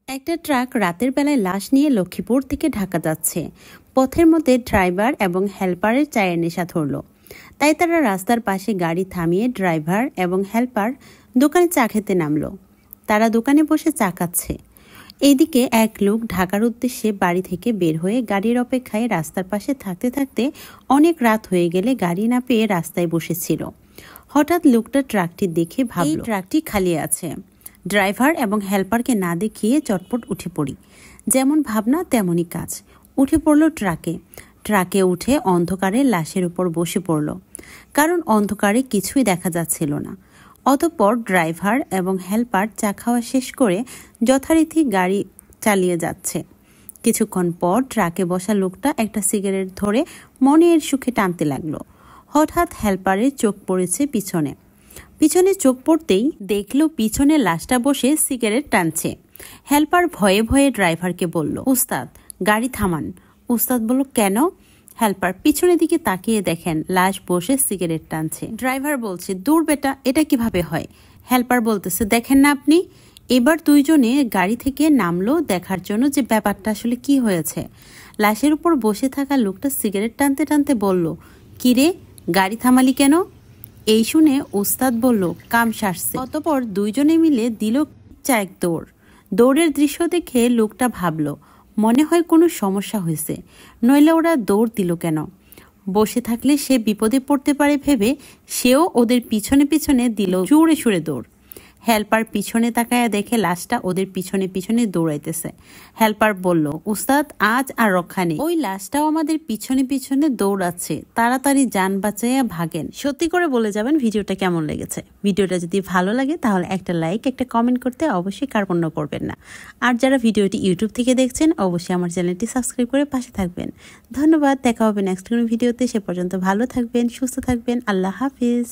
একটা ট্রাক রাতের বেলায় লাশ নিয়ে লক্ষ্মীপুর থেকে ঢাকা যাচ্ছে। পথের মধ্যে ড্রাইভার এবং হেল্পারের চায়ের নেশা ধরল। তাই তারা রাস্তার পাশে গাড়ি থামিয়ে ড্রাইভার এবং হেল্পার দোকানে চা খেতে নামলো। তারা দোকানে বসে চা খাচ্ছে। এইদিকে এক লোক ঢাকার উদ্দেশ্যে বাড়ি থেকে বের হয়ে গাড়ির অপেক্ষায় রাস্তার পাশে থাকতে থাকতে অনেক রাত হয়ে গেলে গাড়ি না পেয়ে রাস্তায় বসেছিল। হঠাৎ লোকটা ট্রাকটি দেখে ভাবল ট্রাকটি খালি আছে। ড্রাইভার এবং হেল্পারকে না দেখিয়ে চটপট উঠে পড়ি। যেমন ভাবনা তেমনই কাজ। উঠে পড়ল ট্রাকে উঠে অন্ধকারে লাশের উপর বসে পড়ল, কারণ অন্ধকারে কিছুই দেখা যাচ্ছিল না। অতঃপর ড্রাইভার এবং হেল্পার চা খাওয়া শেষ করে যথারীতি গাড়ি চালিয়ে যাচ্ছে। কিছুক্ষণ পর ট্রাকে বসা লোকটা একটা সিগারেট ধরে মনের সুখে টানতে লাগলো। হঠাৎ হেল্পারের চোখ পড়েছে পিছনে চোখ পড়তেই দেখলো পিছনে লাশটা বসে সিগারেট টানছে। হেল্পার ভয়ে ভয়ে ড্রাইভারকে বলল, উস্তাদ গাড়ি থামান। উস্তাদ বলল, কেন? হেল্পার পিছনের দিকে তাকিয়ে দেখেন লাশ বসে সিগারেট টানছে। ড্রাইভার বলছে, দূর বেটা, এটা কিভাবে হয়? হেল্পার বলতেছে, দেখেন না আপনি। এবার দুইজনে গাড়ি থেকে নামলো দেখার জন্য যে ব্যাপারটা আসলে কি হয়েছে। লাশের উপর বসে থাকা লোকটা সিগারেট টানতে টানতে বলল, কিরে গাড়ি থামালি কেন? এই শুনে উস্তাদ বলল, কাম সারছে। অতঃপর দুইজনে মিলে দিল চায়েক দৌড়ের দৃশ্য দেখে লোকটা ভাবল, মনে হয় কোনো সমস্যা হয়েছে, নইলে ওরা দৌড় দিল কেন? বসে থাকলে সে বিপদে পড়তে পারে ভেবে সেও ওদের পিছনে পিছনে দিল জোরে সুরে দৌড়। হেল্পার পিছনে তাকায়া দেখে লাশটা ওদের পিছনে পিছনে দৌড়াইতেছে। হেল্পার বলল, উস্তাদ আজ আর রক্ষা নেই, ওই লাশটাও আমাদের পিছনে পিছনে দৌড়াচ্ছে, তাড়াতাড়ি যান বাঁচাইয়া ভাগেন। সত্যি করে বলে যাবেন ভিডিওটা কেমন লেগেছে। ভিডিওটা যদি ভালো লাগে তাহলে একটা লাইক, একটা কমেন্ট করতে অবশ্যই কার্পণ্য করবেন না। আর যারা ভিডিওটি ইউটিউব থেকে দেখছেন অবশ্যই আমার চ্যানেলটি সাবস্ক্রাইব করে পাশে থাকবেন। ধন্যবাদ। দেখা হবে নেক্সট কোনো ভিডিওতে। সে পর্যন্ত ভালো থাকবেন, সুস্থ থাকবেন। আল্লাহ হাফিজ।